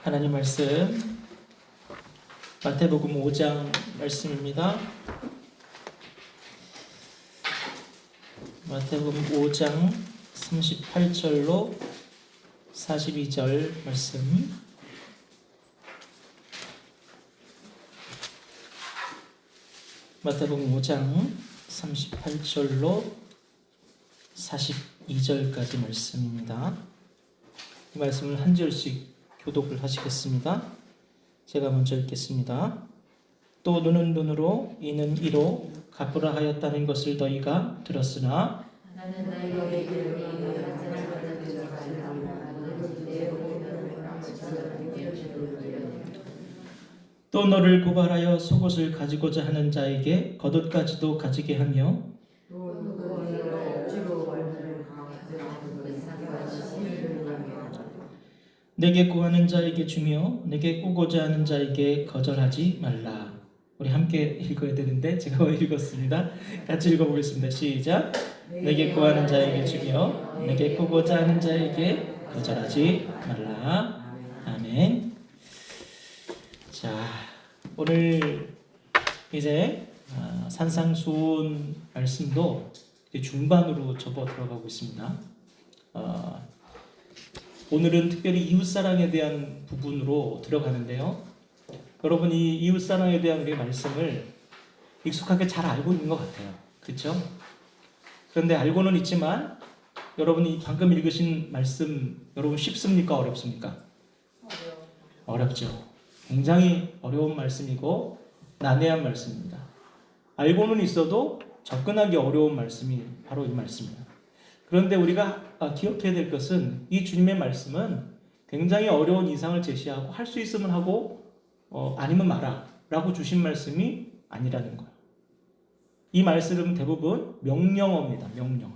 하나님 말씀 마태복음 5장 말씀입니다. 마태복음 5장 38절로 42절 말씀. 마태복음 5장 38절로 42절까지 말씀입니다. 이 말씀을 한 절씩 교독을 하시겠습니다. 제가 먼저 읽겠습니다. 또 눈은 눈으로 이는 이로 갚으라 하였다는 것을 너희가 들었으나 또 너를 고발하여 속옷을 가지고자 하는 자에게 겉옷까지도 가지게 하며 내게 구하는 자에게 주며 내게 꾸고자 하는 자에게 거절하지 말라. 우리 함께 읽어야 되는데 제가 읽었습니다. 같이 읽어보겠습니다. 시작. 내게 구하는 자에게 주며 내게 꾸고자 하는 자에게 거절하지 말라. 아멘. 자, 오늘 이제 산상수훈 말씀도 이제 중반으로 접어 들어가고 있습니다. 오늘은 특별히 이웃사랑에 대한 부분으로 들어가는데요. 여러분이 이웃사랑에 대한 우리의 말씀을 익숙하게 잘 알고 있는 것 같아요. 그렇죠? 그런데 알고는 있지만 여러분이 방금 읽으신 말씀 여러분 쉽습니까? 어렵습니까? 어렵죠. 굉장히 어려운 말씀이고 난해한 말씀입니다. 알고는 있어도 접근하기 어려운 말씀이 바로 이 말씀입니다. 그런데 우리가 기억해야 될 것은 이 주님의 말씀은 굉장히 어려운 이상을 제시하고 할 수 있으면 하고 아니면 마라 라고 주신 말씀이 아니라는 거예요. 이 말씀은 대부분 명령어입니다. 명령어.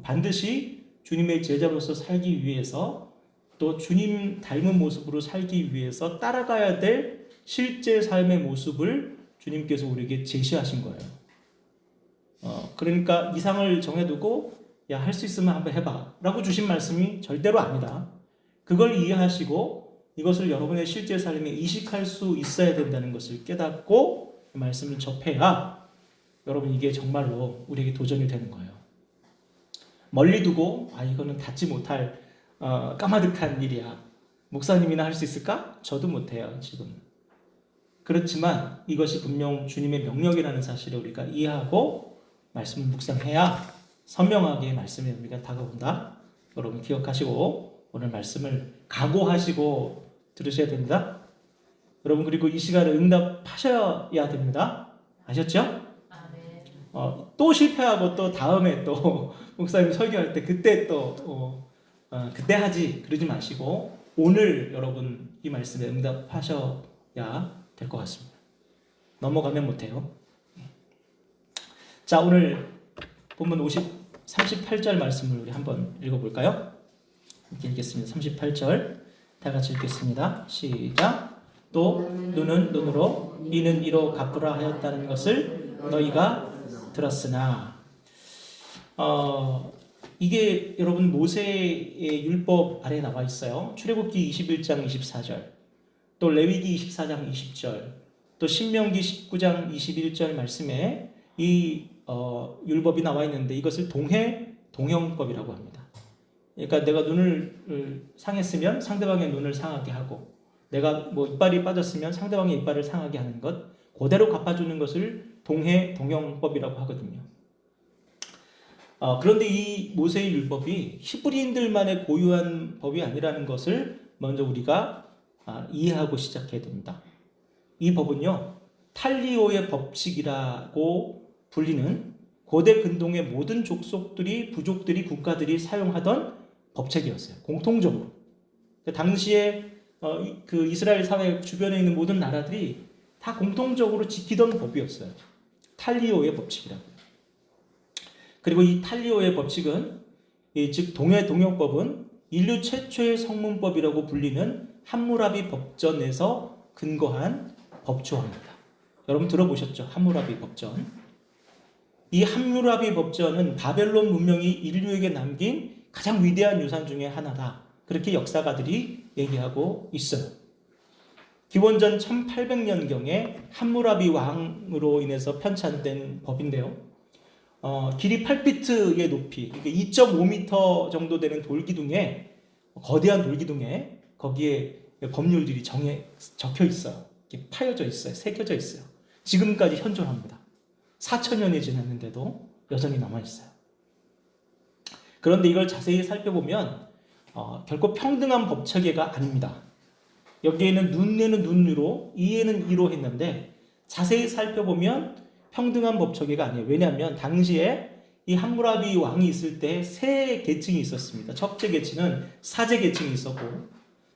반드시 주님의 제자로서 살기 위해서 또 주님 닮은 모습으로 살기 위해서 따라가야 될 실제 삶의 모습을 주님께서 우리에게 제시하신 거예요. 그러니까 이상을 정해두고 야, 할 수 있으면 한번 해봐 라고 주신 말씀이 절대로 아니다. 그걸 이해하시고 이것을 여러분의 실제 삶에 이식할 수 있어야 된다는 것을 깨닫고 이 말씀을 접해야 여러분 이게 정말로 우리에게 도전이 되는 거예요. 멀리 두고 이거는 닿지 못할 까마득한 일이야. 목사님이나 할 수 있을까? 저도 못해요 지금. 그렇지만 이것이 분명 주님의 명령이라는 사실을 우리가 이해하고 말씀을 묵상해야 선명하게 말씀의 의미가 다가온다. 여러분 기억하시고 오늘 말씀을 각오하시고 들으셔야 됩니다. 여러분 그리고 이 시간에 응답하셔야 됩니다. 아셨죠? 또 실패하고 또 다음에 또 목사님 설교할 때 그때 또 그때 하지 그러지 마시고 오늘 여러분 이 말씀에 응답하셔야 될 것 같습니다. 넘어가면 못해요. 자, 오늘 본문 38절 말씀을 우리 한번 읽어볼까요? 이렇게 읽겠습니다. 38절 다 같이 읽겠습니다. 시작. 또 눈은 눈으로 이는 이로 갚으라 하였다는 것을 너희가 들었으나 이게 여러분 모세의 율법 아래에 나와 있어요. 출애굽기 21장 24절 또 레위기 24장 20절 또 신명기 19장 21절 말씀에 이 율법이 나와 있는데 이것을 동형법이라고 합니다. 그러니까 내가 눈을 상했으면 상대방의 눈을 상하게 하고 내가 이빨이 빠졌으면 상대방의 이빨을 상하게 하는 것 그대로 갚아주는 것을 동형법이라고 하거든요. 그런데 이 모세의 율법이 히브리인들만의 고유한 법이 아니라는 것을 먼저 우리가 이해하고 시작해야 됩니다. 이 법은요 탈리오의 법칙이라고 불리는 고대 근동의 모든 족속들이 부족들이 국가들이 사용하던 법칙이었어요. 공통적으로 당시에 그 이스라엘 사회 주변에 있는 모든 나라들이 다 공통적으로 지키던 법이었어요. 탈리오의 법칙이라고요. 그리고 이 탈리오의 법칙은 즉 동형법은 인류 최초의 성문법이라고 불리는 함무라비 법전에서 근거한 법조항입니다. 여러분 들어보셨죠? 함무라비 법전. 이 함무라비 법전은 바벨론 문명이 인류에게 남긴 가장 위대한 유산 중에 하나다 그렇게 역사가들이 얘기하고 있어요. 기원전 1800년경에 함무라비 왕으로 인해서 편찬된 법인데요. 길이 8피트의 높이, 그러니까 2.5m 정도 되는 돌기둥에, 거대한 돌기둥에 거기에 법률들이 적혀 있어요. 이렇게 파여져 있어요. 새겨져 있어요. 지금까지 현존합니다. 4000년이 지났는데도 여전히 남아있어요. 그런데 이걸 자세히 살펴보면 결코 평등한 법체계가 아닙니다. 여기에는 눈에는 눈으로, 이에는 이로 했는데 자세히 살펴보면 평등한 법체계가 아니에요. 왜냐하면 당시에 이 함무라비 왕이 있을 때 세 계층이 있었습니다. 첫째 계층은 사제 계층이 있었고,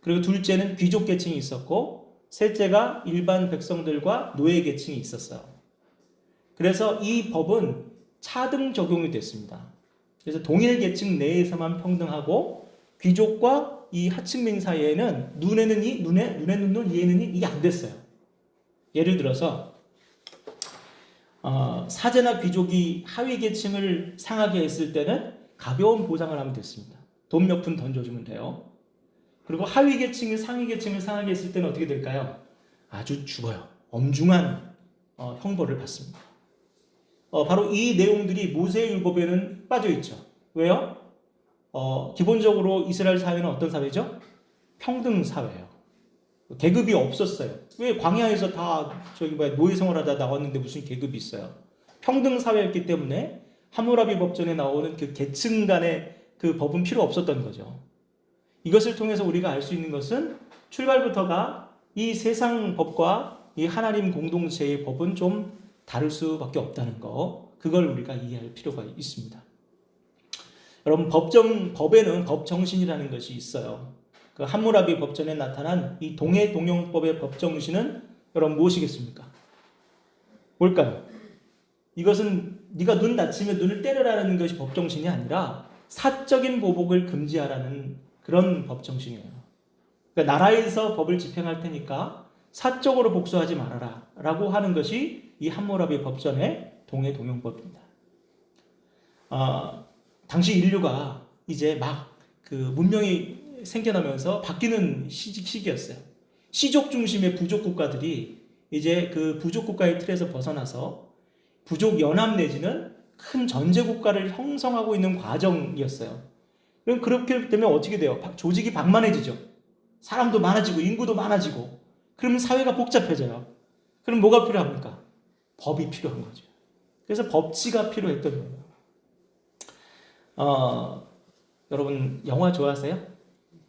그리고 둘째는 귀족 계층이 있었고, 셋째가 일반 백성들과 노예 계층이 있었어요. 그래서 이 법은 차등 적용이 됐습니다. 그래서 동일 계층 내에서만 평등하고 귀족과 이 하층민 사이에는 눈에는 이, 눈에는 눈, 이에는 이, 이게 안 됐어요. 예를 들어서 사제나 귀족이 하위 계층을 상하게 했을 때는 가벼운 보상을 하면 됐습니다. 돈 몇 푼 던져주면 돼요. 그리고 하위 계층이 상위 계층을 상하게 했을 때는 어떻게 될까요? 아주 죽어요. 엄중한 형벌을 받습니다. 바로 이 내용들이 모세율법에는 빠져 있죠. 왜요? 기본적으로 이스라엘 사회는 어떤 사회죠? 평등 사회예요. 계급이 없었어요. 왜 광야에서 다 노예 생활하다 나왔는데 무슨 계급이 있어요? 평등 사회였기 때문에 함무라비 법전에 나오는 그 계층 간의 그 법은 필요 없었던 거죠. 이것을 통해서 우리가 알 수 있는 것은 출발부터가 이 세상 법과 이 하나님 공동체의 법은 좀 다를 수밖에 없다는 거, 그걸 우리가 이해할 필요가 있습니다. 여러분, 법에는 법정신이라는 것이 있어요. 그 함무라비 법전에 나타난 이 동해동용법의 법정신은 여러분 무엇이겠습니까? 뭘까요? 이것은 네가 눈 다치면 눈을 때려라는 것이 법정신이 아니라 사적인 보복을 금지하라는 그런 법정신이에요. 그러니까 나라에서 법을 집행할 테니까 사적으로 복수하지 말아라 라고 하는 것이 이 함무라비 법전의 동해동용법입니다. 당시 인류가 이제 막 그 문명이 생겨나면서 바뀌는 시기였어요. 시족 중심의 부족 국가들이 이제 그 부족 국가의 틀에서 벗어나서 부족 연합 내지는 큰 전제 국가를 형성하고 있는 과정이었어요. 그럼 그렇게 되면 어떻게 돼요? 조직이 방만해지죠. 사람도 많아지고 인구도 많아지고, 그러면 사회가 복잡해져요. 그럼 뭐가 필요합니까? 법이 필요한 거죠. 그래서 법치가 필요했던 거예요. 여러분 영화 좋아하세요?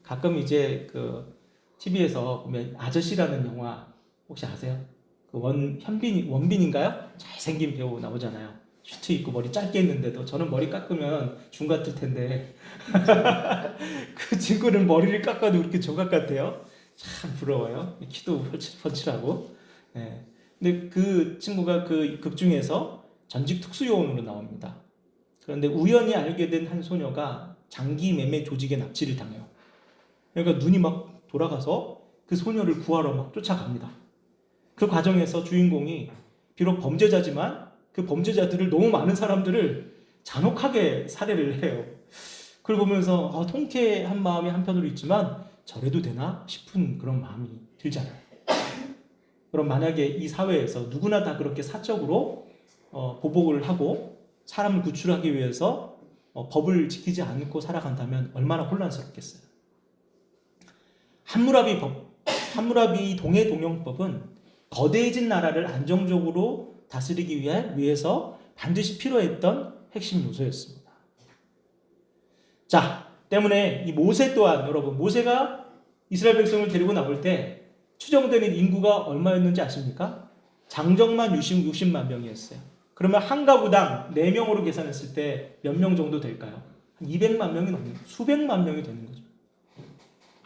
가끔 이제 그 TV에서 보면 아저씨라는 영화 혹시 아세요? 그 원빈인가요? 잘생긴 배우 나오잖아요. 슈트 입고 머리 짧게 했는데도 저는 머리 깎으면 중 같을 텐데 그 친구는 머리를 깎아도 이렇게 조각 같아요. 참 부러워요. 키도 펀치하고. 네. 근데 그 친구가 그 극 중에서 전직 특수요원으로 나옵니다. 그런데 우연히 알게 된 한 소녀가 장기 매매 조직의 납치를 당해요. 그러니까 눈이 막 돌아가서 그 소녀를 구하러 막 쫓아갑니다. 그 과정에서 주인공이 비록 범죄자지만 그 범죄자들을, 너무 많은 사람들을 잔혹하게 살해를 해요. 그걸 보면서 통쾌한 마음이 한편으로 있지만 저래도 되나 싶은 그런 마음이 들잖아요. 그럼 만약에 이 사회에서 누구나 다 그렇게 사적으로 보복을 하고 사람을 구출하기 위해서 법을 지키지 않고 살아간다면 얼마나 혼란스럽겠어요. 함무라비 동해동용법은 거대해진 나라를 안정적으로 다스리기 위해서 반드시 필요했던 핵심 요소였습니다. 자, 때문에 이 모세 또한, 여러분, 모세가 이스라엘 백성을 데리고 나올 때 추정되는 인구가 얼마였는지 아십니까? 장정만 60만 명이었어요. 그러면 한 가구당 4명으로 계산했을 때 몇 명 정도 될까요? 한 200만 명이 넘는, 수백만 명이 되는 거죠.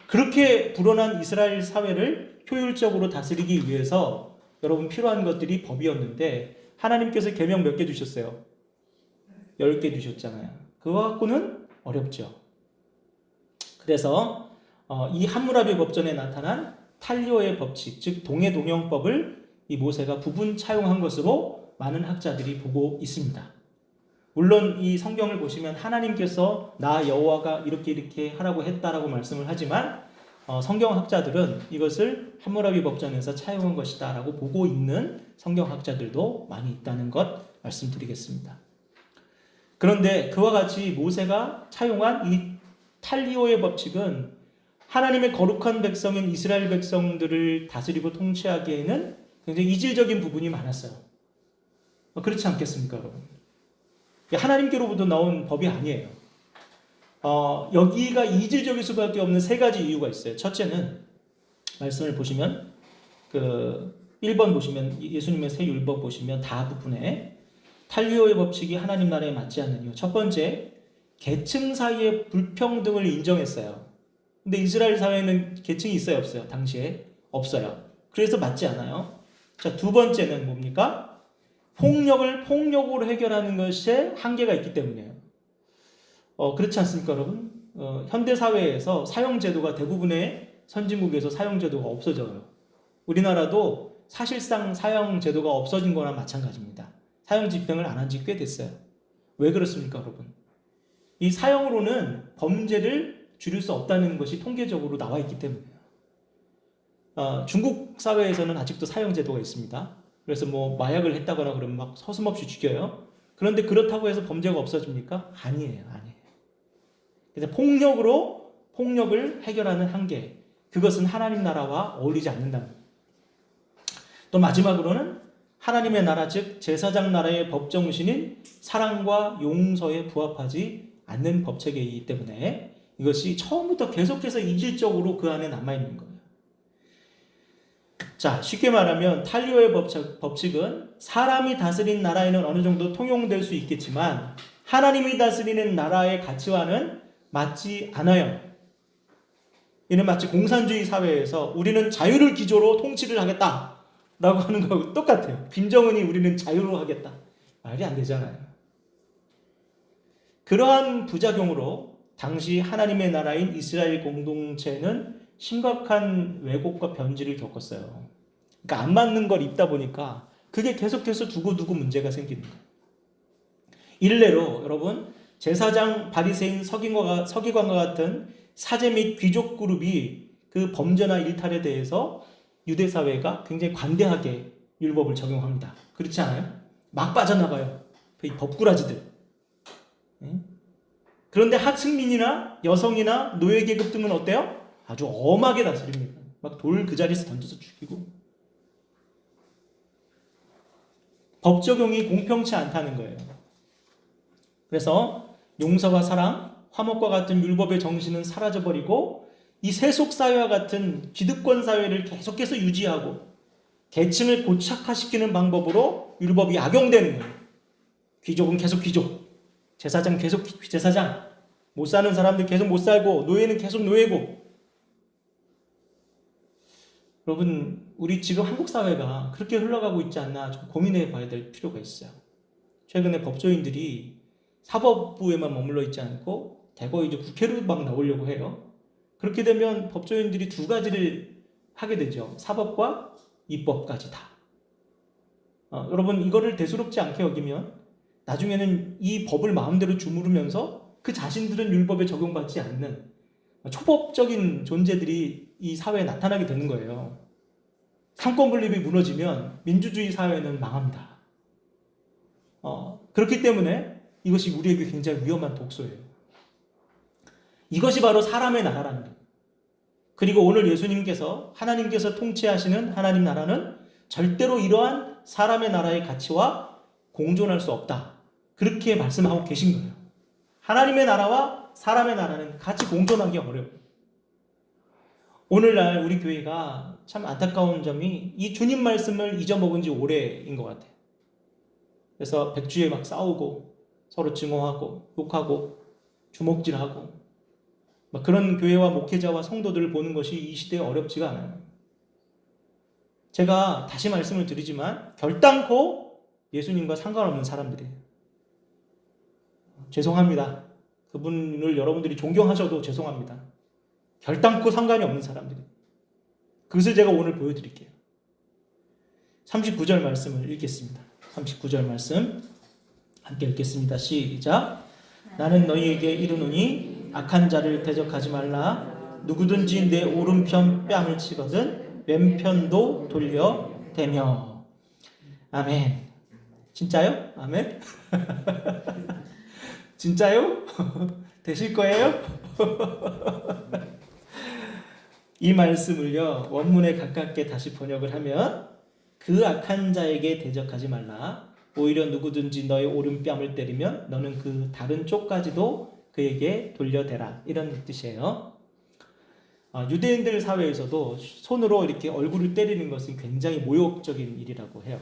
그렇게 불어난 이스라엘 사회를 효율적으로 다스리기 위해서 여러분 필요한 것들이 법이었는데, 하나님께서 계명 몇 개 주셨어요? 10개 주셨잖아요. 그거 갖고는 어렵죠. 그래서 이 함무라비 법전에 나타난 탈리오의 법칙, 즉 동해동용법을 이 모세가 부분 차용한 것으로 많은 학자들이 보고 있습니다. 물론 이 성경을 보시면 하나님께서 나 여호와가 이렇게 하라고 했다라고 말씀을 하지만 성경학자들은 이것을 함무라비 법전에서 차용한 것이다라고 보고 있는 성경학자들도 많이 있다는 것 말씀드리겠습니다. 그런데 그와 같이 모세가 차용한 이 탈리오의 법칙은 하나님의 거룩한 백성인 이스라엘 백성들을 다스리고 통치하기에는 굉장히 이질적인 부분이 많았어요. 그렇지 않겠습니까, 여러분? 하나님께로부터 나온 법이 아니에요. 여기가 이질적일 수밖에 없는 세 가지 이유가 있어요. 첫째는 말씀을 보시면 1번 보시면 예수님의 세 율법 보시면 다 부분에 탈리오의 법칙이 하나님 나라에 맞지 않는 이유. 첫 번째, 계층 사이의 불평등을 인정했어요. 근데 이스라엘 사회는 계층이 있어요, 없어요? 당시에 없어요. 그래서 맞지 않아요. 자, 두 번째는 뭡니까? 폭력으로 해결하는 것에 한계가 있기 때문이에요. 그렇지 않습니까, 여러분? 현대 사회에서 사형제도가 대부분의 선진국에서 사형제도가 없어져요. 우리나라도 사실상 사형제도가 없어진 거나 마찬가지입니다. 사형 집행을 안 한 지 꽤 됐어요. 왜 그렇습니까, 여러분? 이 사형으로는 범죄를 줄일 수 없다는 것이 통계적으로 나와 있기 때문이에요. 중국 사회에서는 아직도 사형제도가 있습니다. 그래서 마약을 했다거나 그러면 막 서슴없이 죽여요. 그런데 그렇다고 해서 범죄가 없어집니까? 아니에요. 그래서 폭력을 해결하는 한계, 그것은 하나님 나라와 어울리지 않는다. 또 마지막으로는 하나님의 나라, 즉 제사장 나라의 법 정신인 사랑과 용서에 부합하지 않는 법체계이기 때문에 이것이 처음부터 계속해서 이질적으로 그 안에 남아있는 거예요. 자, 쉽게 말하면 탈리오의 법칙은 사람이 다스린 나라에는 어느 정도 통용될 수 있겠지만 하나님이 다스리는 나라의 가치와는 맞지 않아요. 이는 마치 공산주의 사회에서 우리는 자유를 기조로 통치를 하겠다 라고 하는 거하고 똑같아요. 김정은이 우리는 자유로 하겠다. 말이 안 되잖아요. 그러한 부작용으로 당시 하나님의 나라인 이스라엘 공동체는 심각한 왜곡과 변질을 겪었어요. 그러니까 안 맞는 걸 입다 보니까 그게 계속해서 두고두고 문제가 생기는 거예요. 일례로 여러분, 제사장, 바리새인, 서기관과 같은 사제 및 귀족 그룹이 그 범죄나 일탈에 대해서 유대 사회가 굉장히 관대하게 율법을 적용합니다. 그렇지 않아요? 막 빠져나가요. 이 법꾸라지들. 그런데 하층민이나 여성이나 노예 계급 등은 어때요? 아주 엄하게 다스립니다. 막 돌 그 자리에서 던져서 죽이고. 법 적용이 공평치 않다는 거예요. 그래서 용서와 사랑, 화목과 같은 율법의 정신은 사라져버리고 이 세속사회와 같은 기득권 사회를 계속해서 유지하고 계층을 고착화시키는 방법으로 율법이 악용되는 거예요. 귀족은 계속 귀족, 제사장 계속 제사장, 못 사는 사람들 계속 못 살고 노예는 계속 노예고. 여러분, 우리 지금 한국 사회가 그렇게 흘러가고 있지 않나 좀 고민해 봐야 될 필요가 있어요. 최근에 법조인들이 사법부에만 머물러 있지 않고 대거 이제 국회로 막 나오려고 해요. 그렇게 되면 법조인들이 두 가지를 하게 되죠. 사법과 입법까지 다. 여러분, 이거를 대수롭지 않게 여기면 나중에는 이 법을 마음대로 주무르면서 그 자신들은 율법에 적용받지 않는 초법적인 존재들이 이 사회에 나타나게 되는 거예요. 상권 분립이 무너지면 민주주의 사회는 망합니다. 그렇기 때문에 이것이 우리에게 굉장히 위험한 독소예요. 이것이 바로 사람의 나라라는 거예요. 그리고 오늘 예수님께서 하나님께서 통치하시는 하나님 나라는 절대로 이러한 사람의 나라의 가치와 공존할 수 없다. 그렇게 말씀하고 계신 거예요. 하나님의 나라와 사람의 나라는 같이 공존하기 어려워요. 오늘날 우리 교회가 참 안타까운 점이 이 주님 말씀을 잊어먹은 지 오래인 것 같아요. 그래서 백주에 막 싸우고 서로 증오하고 욕하고 주먹질하고 막 그런 교회와 목회자와 성도들을 보는 것이 이 시대에 어렵지가 않아요. 제가 다시 말씀을 드리지만 결단코 예수님과 상관없는 사람들이에요. 죄송합니다. 그분을 여러분들이 존경하셔도 죄송합니다. 결단코 상관이 없는 사람들이에요. 그것을 제가 오늘 보여드릴게요. 39절 말씀을 읽겠습니다. 39절 말씀 함께 읽겠습니다. 시작. 나는 너희에게 이르노니 악한 자를 대적하지 말라. 누구든지 내 오른편 뺨을 치거든 왼편도 돌려 대며. 아멘. 진짜요? 아멘. 진짜요? 되실 거예요? 이 말씀을요, 원문에 가깝게 다시 번역을 하면, 그 악한 자에게 대적하지 말라. 오히려 누구든지 너의 오른뺨을 때리면 너는 그 다른 쪽까지도 그에게 돌려대라. 이런 뜻이에요. 유대인들 사회에서도 손으로 이렇게 얼굴을 때리는 것은 굉장히 모욕적인 일이라고 해요.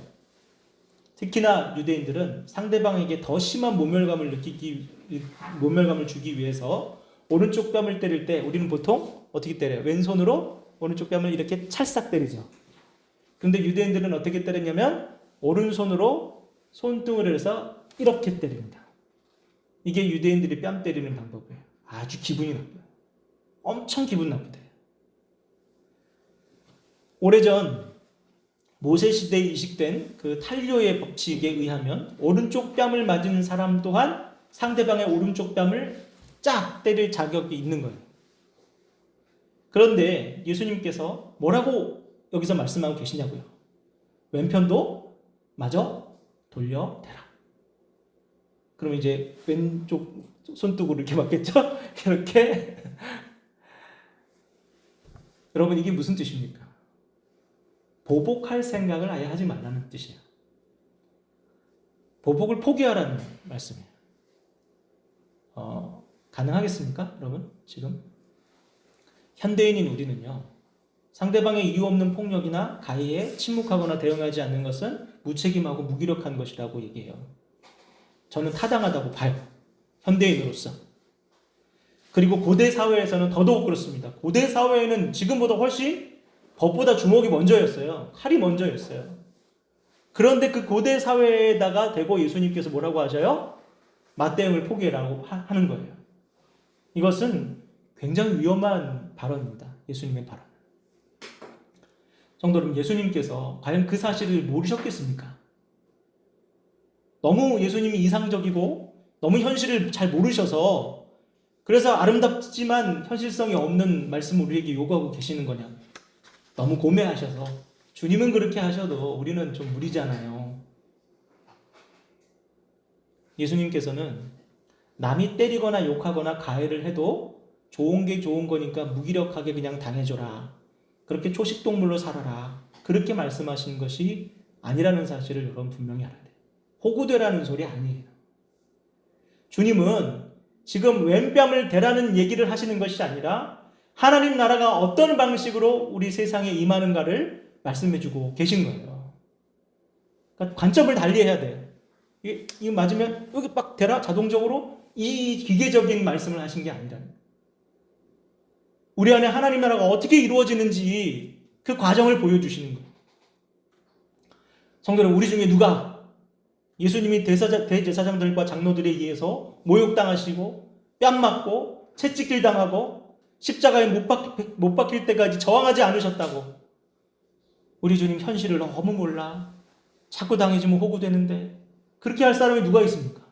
특히나 유대인들은 상대방에게 더 심한 모멸감을 주기 위해서 오른쪽 뺨을 때릴 때 우리는 보통 어떻게 때려요? 왼손으로 오른쪽 뺨을 이렇게 찰싹 때리죠. 그런데 유대인들은 어떻게 때렸냐면 오른손으로 손등을 해서 이렇게 때립니다. 이게 유대인들이 뺨 때리는 방법이에요. 아주 기분이 나빠요. 엄청 기분 나쁘대요. 오래전 모세 시대에 이식된 그 탈료의 법칙에 의하면 오른쪽 뺨을 맞은 사람 또한 상대방의 오른쪽 뺨을 쫙 때릴 자격이 있는 거예요. 그런데 예수님께서 뭐라고 여기서 말씀하고 계시냐고요. 왼편도 마저 돌려대라. 그럼 이제 왼쪽 손등으로 이렇게 맞겠죠? 이렇게. 여러분, 이게 무슨 뜻입니까? 보복할 생각을 아예 하지 말라는 뜻이에요. 보복을 포기하라는 말씀이에요. 가능하겠습니까? 여러분, 지금? 현대인인 우리는요, 상대방의 이유 없는 폭력이나 가해에 침묵하거나 대응하지 않는 것은 무책임하고 무기력한 것이라고 얘기해요. 저는 타당하다고 봐요. 현대인으로서. 그리고 고대 사회에서는 더더욱 그렇습니다. 고대 사회에는 지금보다 훨씬 법보다 주먹이 먼저였어요. 칼이 먼저였어요. 그런데 그 고대 사회에다가 대고 예수님께서 뭐라고 하셔요? 맞대응을 포기해라고 하는 거예요. 이것은 굉장히 위험한 발언입니다. 예수님의 발언. 성도 여러분, 예수님께서 과연 그 사실을 모르셨겠습니까? 너무 예수님이 이상적이고 너무 현실을 잘 모르셔서 그래서 아름답지만 현실성이 없는 말씀을 우리에게 요구하고 계시는 거냐? 너무 고매하셔서 주님은 그렇게 하셔도 우리는 좀 무리잖아요. 예수님께서는 남이 때리거나 욕하거나 가해를 해도 좋은 게 좋은 거니까 무기력하게 그냥 당해줘라. 그렇게 초식동물로 살아라. 그렇게 말씀하시는 것이 아니라는 사실을 여러분 분명히 알아야 돼요. 호구되라는 소리 아니에요. 주님은 지금 왼뺨을 대라는 얘기를 하시는 것이 아니라 하나님 나라가 어떤 방식으로 우리 세상에 임하는가를 말씀해주고 계신 거예요. 그러니까 관점을 달리해야 돼요. 이거 맞으면 여기 막 대라 자동적으로 이 기계적인 말씀을 하신 게 아니라 우리 안에 하나님 나라가 어떻게 이루어지는지 그 과정을 보여주시는 거예요. 성도 여러분, 우리 중에 누가 예수님이 대제사장들과 장로들에 의해서 모욕당하시고 뺨 맞고 채찍질 당하고 십자가에 못 박힐 때까지 저항하지 않으셨다고 우리 주님 현실을 너무 몰라 자꾸 당해지면 호구되는데 그렇게 할 사람이 누가 있습니까?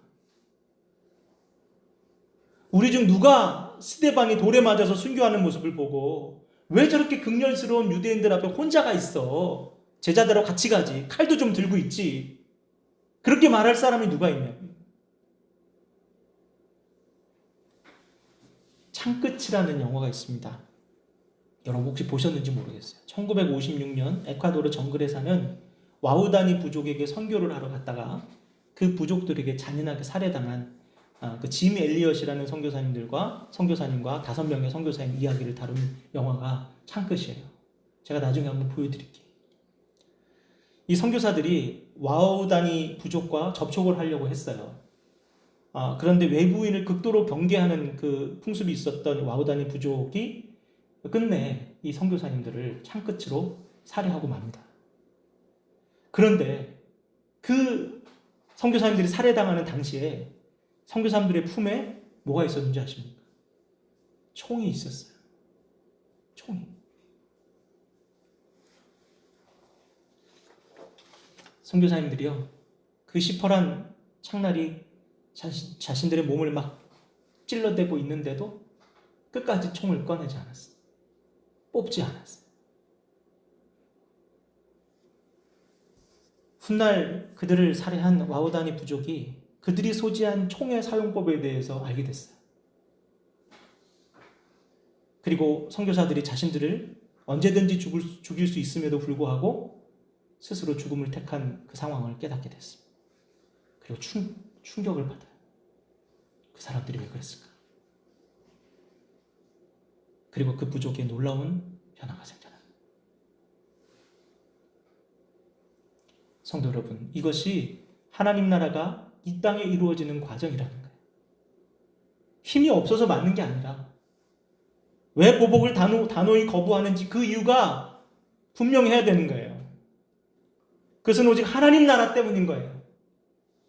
우리 중 누가 스데반이 돌에 맞아서 순교하는 모습을 보고 왜 저렇게 극렬스러운 유대인들 앞에 혼자가 있어? 제자들하고 같이 가지. 칼도 좀 들고 있지. 그렇게 말할 사람이 누가 있냐고. 창끝이라는 영화가 있습니다. 여러분 혹시 보셨는지 모르겠어요. 1956년 에콰도르 정글에 사는 와우다니 부족에게 선교를 하러 갔다가 그 부족들에게 잔인하게 살해당한 그 짐 엘리엇이라는 선교사님과 5명의 선교사님 이야기를 다룬 영화가 창끝이에요. 제가 나중에 한번 보여드릴게요. 이 선교사들이 와우다니 부족과 접촉을 하려고 했어요. 그런데 외부인을 극도로 경계하는 그 풍습이 있었던 와우다니 부족이 끝내 이 선교사님들을 창끝으로 살해하고 맙니다. 그런데 그 선교사님들이 살해당하는 당시에 선교사님들의 품에 뭐가 있었는지 아십니까? 총이 있었어요. 총이. 선교사님들이요, 그 시퍼런 창날이 자신들의 몸을 막 찔러대고 있는데도 끝까지 총을 꺼내지 않았어요. 뽑지 않았어요. 훗날 그들을 살해한 와우다니 부족이 그들이 소지한 총의 사용법에 대해서 알게 됐어요. 그리고 선교사들이 자신들을 언제든지 죽일 수 있음에도 불구하고 스스로 죽음을 택한 그 상황을 깨닫게 됐습니다. 그리고 충격을 받아요. 그 사람들이 왜 그랬을까? 그리고 그 부족의 놀라운 변화가 생겨납니다. 성도 여러분, 이것이 하나님 나라가 이 땅에 이루어지는 과정이라는 거예요. 힘이 없어서 맞는 게 아니라 왜 보복을 단호히 거부하는지 그 이유가 분명해야 되는 거예요. 그것은 오직 하나님 나라 때문인 거예요.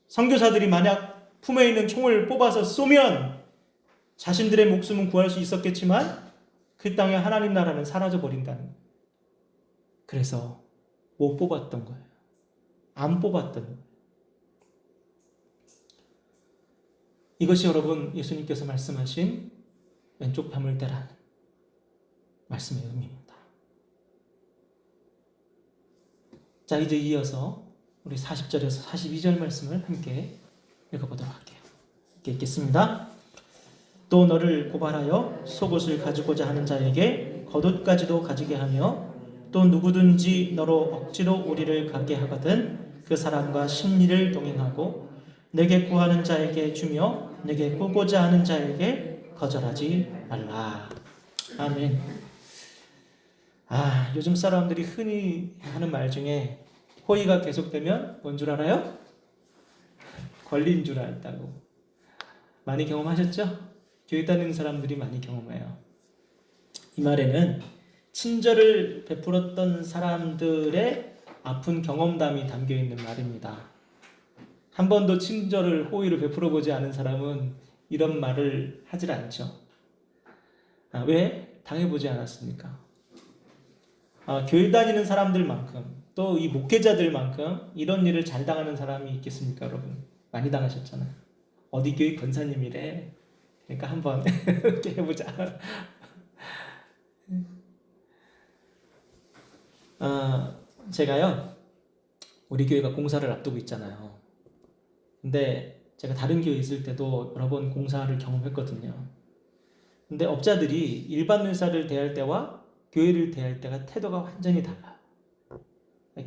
선교사들이 만약 품에 있는 총을 뽑아서 쏘면 자신들의 목숨은 구할 수 있었겠지만 그 땅에 하나님 나라는 사라져버린다는 거예요. 그래서 못 뽑았던 거예요. 안 뽑았던 거예요. 이것이 여러분 예수님께서 말씀하신 왼쪽 뺨을 대라는 말씀의 의미입니다. 자, 이제 이어서 우리 40절에서 42절 말씀을 함께 읽어보도록 할게요. 함께 읽겠습니다. 또 너를 고발하여 속옷을 가지고자 하는 자에게 겉옷까지도 가지게 하며 또 누구든지 너로 억지로 우리를 가게 하거든 그 사람과 심리를 동행하고 내게 구하는 자에게 주며 내게 꾸고자 하는 자에게 거절하지 말라. 아멘. 요즘 사람들이 흔히 하는 말 중에 호의가 계속되면 뭔 줄 알아요? 권리인 줄 알다고. 많이 경험하셨죠? 교회 다니는 사람들이 많이 경험해요. 이 말에는 친절을 베풀었던 사람들의 아픈 경험담이 담겨 있는 말입니다. 한 번도 친절을, 호의를 베풀어 보지 않은 사람은 이런 말을 하질 않죠. 왜? 당해보지 않았습니까? 교회 다니는 사람들만큼 또 이 목회자들만큼 이런 일을 잘 당하는 사람이 있겠습니까, 여러분? 많이 당하셨잖아요. 어디 교회 권사님이래. 그러니까 한번 이렇게 해보자. 제가요, 우리 교회가 공사를 앞두고 있잖아요. 근데 제가 다른 교회 있을 때도 여러 번 공사를 경험했거든요. 근데 업자들이 일반 회사를 대할 때와 교회를 대할 때가 태도가 완전히 달라요.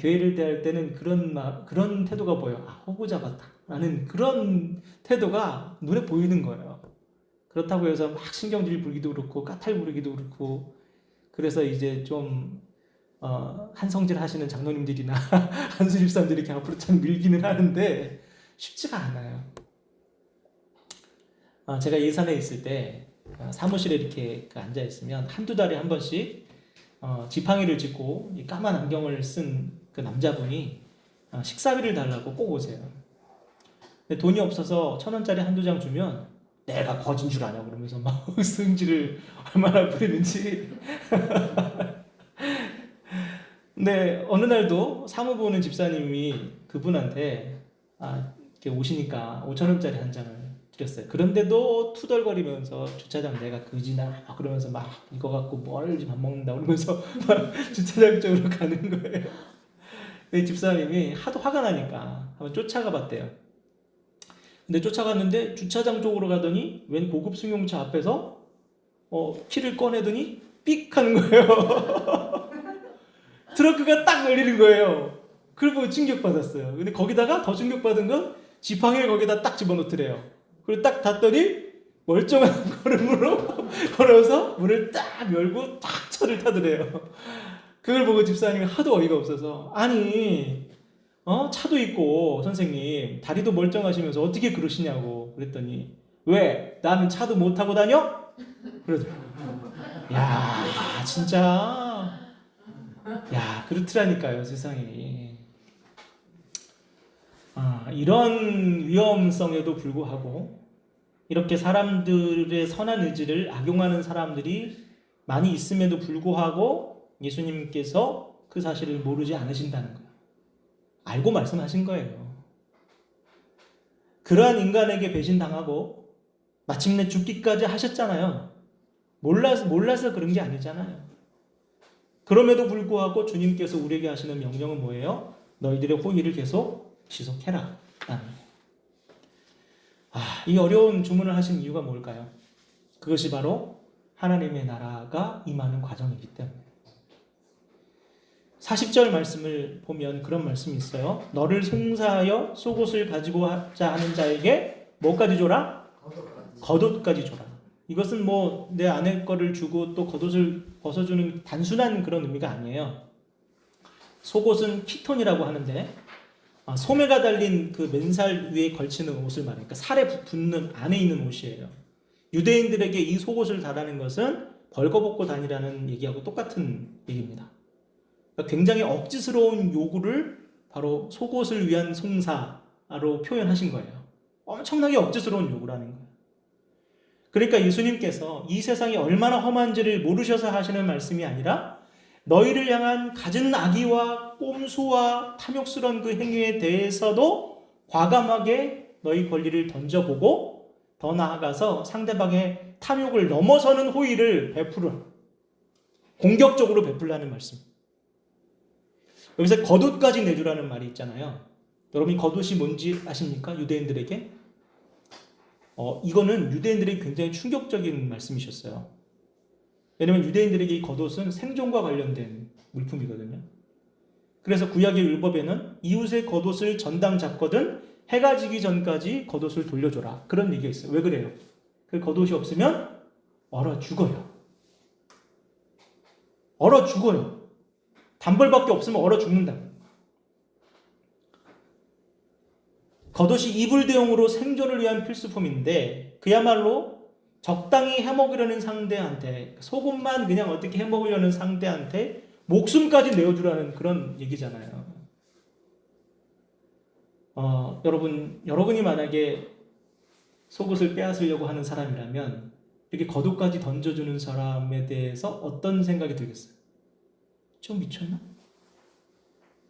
교회를 대할 때는 그런 태도가 보여요. 호구자 같다 라는 그런 태도가 눈에 보이는 거예요. 그렇다고 해서 막 신경질 부리기도 그렇고 까탈 부리기도 그렇고, 그래서 이제 좀 한성질 하시는 장로님들이나 한수 집사님들이 이렇게 앞으로 참 밀기는 하는데 쉽지가 않아요. 제가 예산에 있을 때 사무실에 이렇게 앉아 있으면 한두 달에 한 번씩 지팡이를 짚고 이 까만 안경을 쓴 그 남자분이 식사비를 달라고 꼭 오세요. 근데 돈이 없어서 1,000원짜리 한두 장 주면 내가 거진 줄 아냐 그러면서 막 승질을 얼마나 부리는지. 근데 어느 날도 사무 보는 집사님이 그분한테 이렇게 오시니까 5,000원짜리 한 장을 드렸어요. 그런데도 투덜거리면서 주차장 내가 그지나 그러면서 막 이거 갖고 뭘 밥 먹는다 그러면서 막 주차장 쪽으로 가는 거예요. 이 집사님이 하도 화가 나니까 한번 쫓아가 봤대요. 근데 쫓아갔는데 주차장 쪽으로 가더니 웬 고급 승용차 앞에서 키를 꺼내더니 삑 하는 거예요. 트렁크가 딱 열리는 거예요. 그걸 보고 충격받았어요. 근데 거기다가 더 충격받은 건 지팡이를 거기다 딱 집어넣더래요. 그리고 딱 닫더니 멀쩡한 걸음으로 걸어서 문을 딱 열고 딱 차를 타더래요. 그걸 보고 집사님이 하도 어이가 없어서 아니 차도 있고 선생님 다리도 멀쩡하시면서 어떻게 그러시냐고 그랬더니 왜? 나는 차도 못 타고 다녀? 그러더라고요. 야 진짜 그렇더라니까요 세상에. 이런 위험성에도 불구하고 이렇게 사람들의 선한 의지를 악용하는 사람들이 많이 있음에도 불구하고 예수님께서 그 사실을 모르지 않으신다는 거예요. 알고 말씀하신 거예요. 그러한 인간에게 배신당하고 마침내 죽기까지 하셨잖아요. 몰라서 그런 게 아니잖아요. 그럼에도 불구하고 주님께서 우리에게 하시는 명령은 뭐예요? 너희들의 호의를 계속 지속해라. 이 어려운 주문을 하신 이유가 뭘까요? 그것이 바로 하나님의 나라가 임하는 과정이기 때문에. 40절 말씀을 보면 그런 말씀이 있어요. 너를 송사하여 속옷을 가지고 하자 하는 자에게 뭐까지 줘라? 겉옷까지 줘라. 이것은 뭐 내 아내 거를 주고 또 겉옷을 벗어주는 단순한 그런 의미가 아니에요. 속옷은 키톤이라고 하는데 소매가 달린 그 맨살 위에 걸치는 옷을 말하니까 살에 붙는 안에 있는 옷이에요. 유대인들에게 이 속옷을 달라는 것은 벌거벗고 다니라는 얘기하고 똑같은 얘기입니다. 그러니까 굉장히 억지스러운 요구를 바로 속옷을 위한 송사로 표현하신 거예요. 엄청나게 억지스러운 요구라는 거예요. 그러니까 예수님께서 이 세상이 얼마나 험한지를 모르셔서 하시는 말씀이 아니라 너희를 향한 갖은 악의와 꼼수와 탐욕스러운 그 행위에 대해서도 과감하게 너희 권리를 던져보고 더 나아가서 상대방의 탐욕을 넘어서는 호의를 공격적으로 베풀라는 말씀. 여기서 겉옷까지 내주라는 말이 있잖아요. 여러분이 겉옷이 뭔지 아십니까? 유대인들에게? 이거는 유대인들에게 굉장히 충격적인 말씀이셨어요. 왜냐하면 유대인들에게 이 겉옷은 생존과 관련된 물품이거든요. 그래서 구약의 율법에는 이웃의 겉옷을 전당 잡거든 해가 지기 전까지 겉옷을 돌려줘라. 그런 얘기가 있어요. 왜 그래요? 그 겉옷이 없으면 얼어 죽어요. 얼어 죽어요. 단벌밖에 없으면 얼어 죽는다. 겉옷이 이불 대용으로 생존을 위한 필수품인데 그야말로 적당히 해먹으려는 상대한테 속옷만 그냥 어떻게 해먹으려는 상대한테 목숨까지 내어주라는 그런 얘기잖아요. 여러분이 만약에 속옷을 빼앗으려고 하는 사람이라면 이렇게 겉옷까지 던져주는 사람에 대해서 어떤 생각이 들겠어요? 저 미쳤나?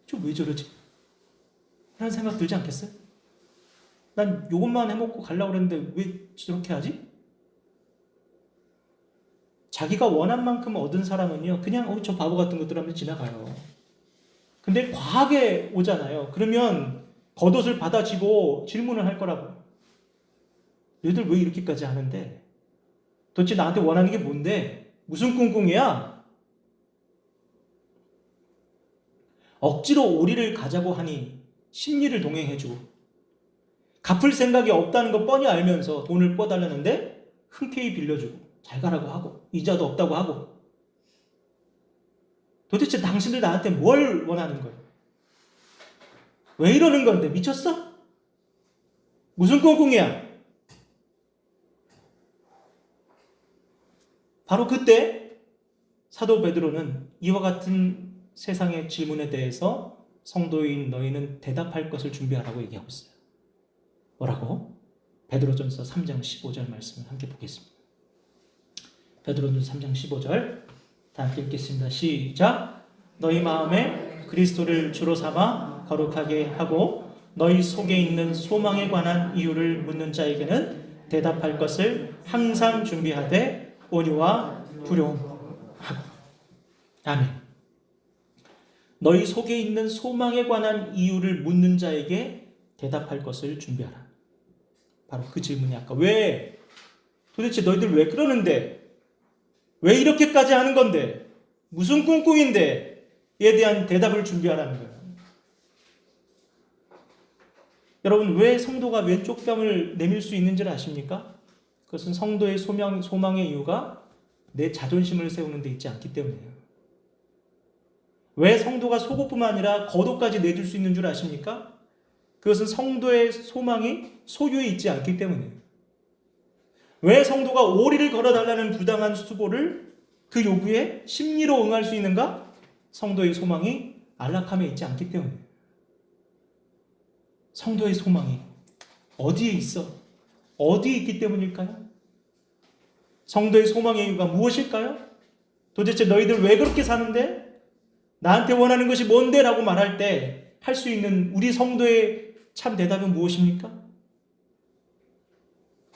저 왜 저러지? 라는 생각 들지 않겠어요? 난 요것만 해먹고 가려고 그랬는데 왜 저렇게 하지? 자기가 원한 만큼 얻은 사람은요 그냥 저 바보 같은 것들 하면 지나가요. 근데 과하게 오잖아요. 그러면 겉옷을 받아쥐고 질문을 할 거라고요. 얘들 왜 이렇게까지 하는데? 도대체 나한테 원하는 게 뭔데? 무슨 꿍꿍이야? 억지로 오리를 가자고 하니 심리를 동행해주고 갚을 생각이 없다는 거 뻔히 알면서 돈을 꿔달라는데 흔쾌히 빌려주고 잘 가라고 하고 이자도 없다고 하고 도대체 당신들 나한테 뭘 원하는 거예요? 왜 이러는 건데? 미쳤어? 무슨 꿍꿍이야? 바로 그때 사도 베드로는 이와 같은 세상의 질문에 대해서 성도인 너희는 대답할 것을 준비하라고 얘기하고 있어요. 뭐라고? 베드로전서 3장 15절 말씀을 함께 보겠습니다. 베드로전서 3장 15절 다 함께 읽겠습니다. 시작. 너희 마음에 그리스도를 주로 삼아 거룩하게 하고 너희 속에 있는 소망에 관한 이유를 묻는 자에게는 대답할 것을 항상 준비하되 온유와 부요하고. 아멘. 너희 속에 있는 소망에 관한 이유를 묻는 자에게 대답할 것을 준비하라. 바로 그 질문이 아까 왜? 도대체 너희들 왜 그러는데? 왜 이렇게까지 하는 건데? 무슨 꿍꿍인데? 에 대한 대답을 준비하라는 거예요. 여러분 왜 성도가 왼쪽 뺨을 내밀 수 있는지를 아십니까? 그것은 성도의 소망의 이유가 내 자존심을 세우는 데 있지 않기 때문이에요. 왜 성도가 속옷뿐만 아니라 겉옷까지 내줄 수 있는 줄 아십니까? 그것은 성도의 소망이 소유에 있지 않기 때문이에요. 왜 성도가 오리를 걸어달라는 부당한 수고를 그 요구에 심리로 응할 수 있는가? 성도의 소망이 안락함에 있지 않기 때문이에요. 성도의 소망이 어디에 있어? 어디에 있기 때문일까요? 성도의 소망의 이유가 무엇일까요? 도대체 너희들 왜 그렇게 사는데? 나한테 원하는 것이 뭔데? 라고 말할 때 할 수 있는 우리 성도의 참 대답은 무엇입니까?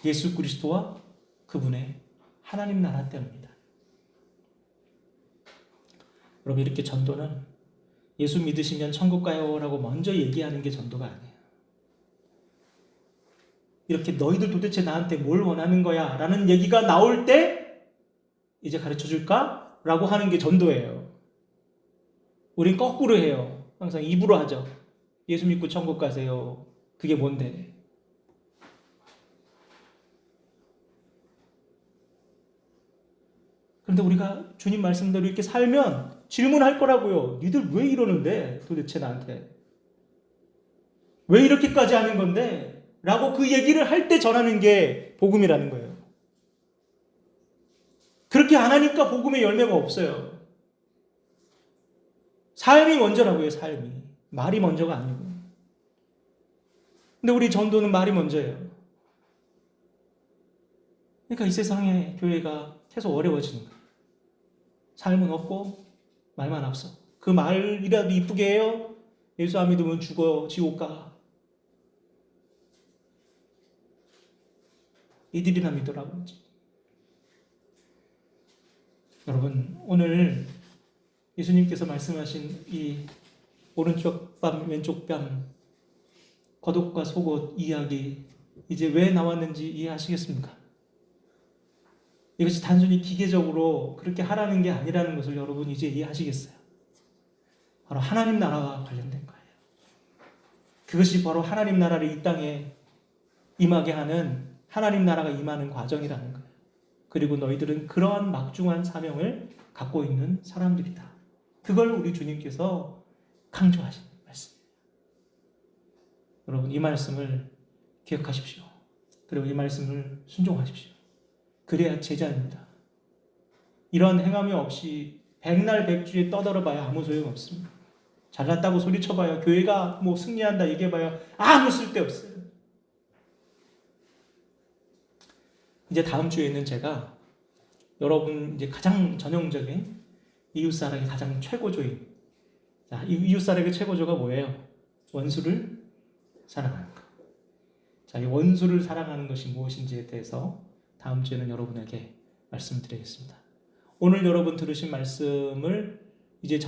예수 그리스도와 그분의 하나님 나라 때문입니다. 여러분, 이렇게 전도는 예수 믿으시면 천국 가요 라고 먼저 얘기하는 게 전도가 아니에요. 이렇게 너희들 도대체 나한테 뭘 원하는 거야 라는 얘기가 나올 때 이제 가르쳐 줄까? 라고 하는 게 전도예요. 우린 거꾸로 해요. 항상 입으로 하죠. 예수 믿고 천국 가세요. 그게 뭔데? 그런데 우리가 주님 말씀대로 이렇게 살면 질문할 거라고요. 니들 왜 이러는데 도대체 나한테? 왜 이렇게까지 하는 건데? 라고 그 얘기를 할 때 전하는 게 복음이라는 거예요. 그렇게 안 하니까 복음의 열매가 없어요. 삶이 먼저라고요, 삶이. 말이 먼저가 아니고. 근데 우리 전도는 말이 먼저예요. 그러니까 이 세상에 교회가 계속 어려워지는 거예요. 삶은 없고 말만 앞서. 그 말이라도 이쁘게 해요. 예수 안 믿으면 죽어, 지옥 가. 이들이나 믿으라고. 여러분, 오늘 예수님께서 말씀하신 이 오른쪽 뺨, 왼쪽 뺨, 겉옷과 속옷 이야기, 이제 왜 나왔는지 이해하시겠습니까? 이것이 단순히 기계적으로 그렇게 하라는 게 아니라는 것을 여러분 이제 이해하시겠어요? 바로 하나님 나라와 관련된 거예요. 그것이 바로 하나님 나라를 이 땅에 임하게 하는, 하나님 나라가 임하는 과정이라는 거예요. 그리고 너희들은 그러한 막중한 사명을 갖고 있는 사람들이다. 그걸 우리 주님께서 강조하시는 말씀이에요. 여러분, 이 말씀을 기억하십시오. 그리고 이 말씀을 순종하십시오. 그래야 제자입니다. 이런 행함이 없이 백날 백주에 떠들어봐야 아무 소용없습니다. 잘났다고 소리쳐봐야, 교회가 뭐 승리한다 얘기해봐야 아무 쓸데없어요. 이제 다음 주에는 제가 여러분 이제 가장 전형적인 이웃사랑의 가장 최고조인, 자, 이웃사랑의 최고조가 뭐예요? 원수를 사랑하는 것. 자, 이 원수를 사랑하는 것이 무엇인지에 대해서 다음 주에는 여러분에게 말씀드리겠습니다. 오늘 여러분 들으신 말씀을 이제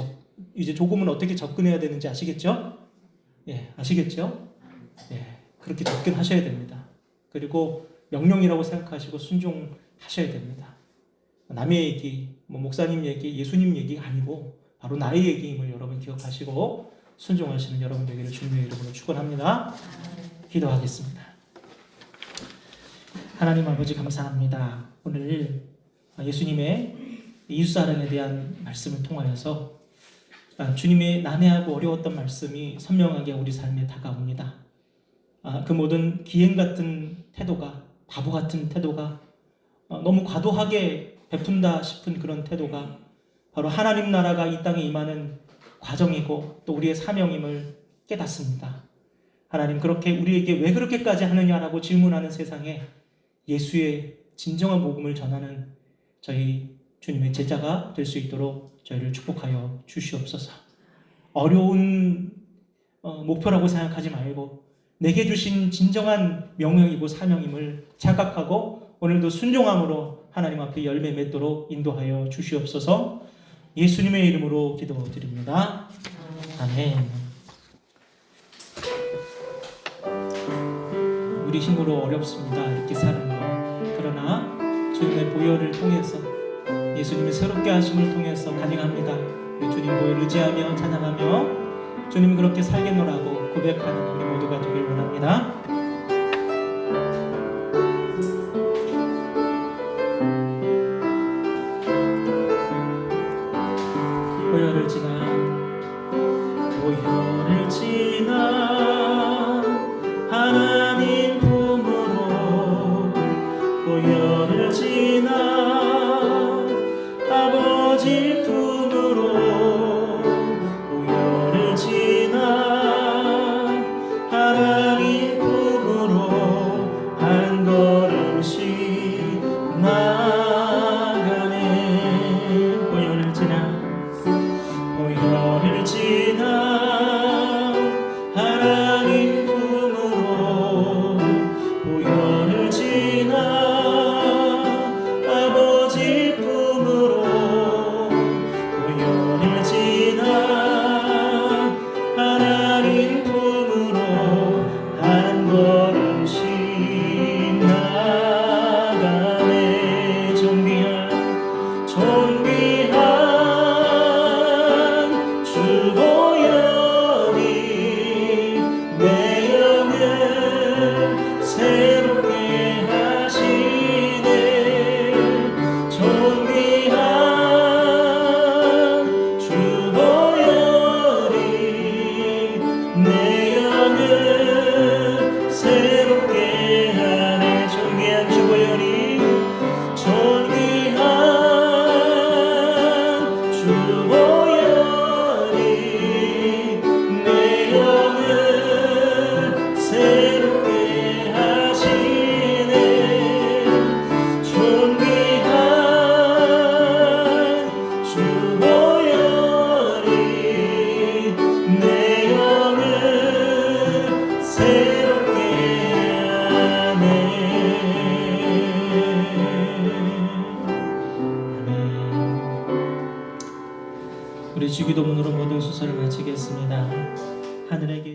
조금은 어떻게 접근해야 되는지 아시겠죠? 예, 아시겠죠? 예, 그렇게 접근하셔야 됩니다. 그리고 명령이라고 생각하시고 순종하셔야 됩니다. 남의 얘기, 목사님 얘기, 예수님 얘기가 아니고 바로 나의 얘기임을 여러분 기억하시고 순종하시는 여러분 되기를 주님의 이름으로 축원합니다. 기도하겠습니다. 하나님 아버지, 감사합니다. 오늘 예수님의 이웃사랑에 대한 말씀을 통하여서 주님의 난해하고 어려웠던 말씀이 선명하게 우리 삶에 다가옵니다. 그 모든 기행 같은 태도가, 바보 같은 태도가, 너무 과도하게 베푼다 싶은 그런 태도가 바로 하나님 나라가 이 땅에 임하는 과정이고 또 우리의 사명임을 깨닫습니다. 하나님, 그렇게 우리에게 왜 그렇게까지 하느냐라고 질문하는 세상에 예수의 진정한 복음을 전하는 저희 주님의 제자가 될 수 있도록 저희를 축복하여 주시옵소서. 어려운 목표라고 생각하지 말고 내게 주신 진정한 명령이고 사명임을 자각하고 오늘도 순종함으로 하나님 앞에 열매 맺도록 인도하여 주시옵소서. 예수님의 이름으로 기도드립니다. 아멘. 우리 힘으로 어렵습니다. 이렇게 사는 거. 그러나 주님의 보혈을 통해서, 예수님의 새롭게 하심을 통해서 가능합니다. 우리 주님 보혈 의지하며 찬양하며 주님 그렇게 살겠노라고 고백하는 우리 모두가 되길 원합니다. 보혈을 지나 하나님 품으로, 보혈을 지나 아버지 품으로, 보혈을 지나 하나님 품으로 한 걸음씩 나가네. 보혈을 지나 하나님 품으로 한 걸음씩 나가네. 존귀한 주보혈이 내 영을 새롭게 하시네. 존귀한 주보혈이 내 영을 새롭게 하네. 존귀한 주보혈이 내 영을 새롭게 하시네. 존귀한 주보혈이 내 영을 새롭게 하네. 우리 주기도문으로 모든 순서를 마치겠습니다. 하늘에 계신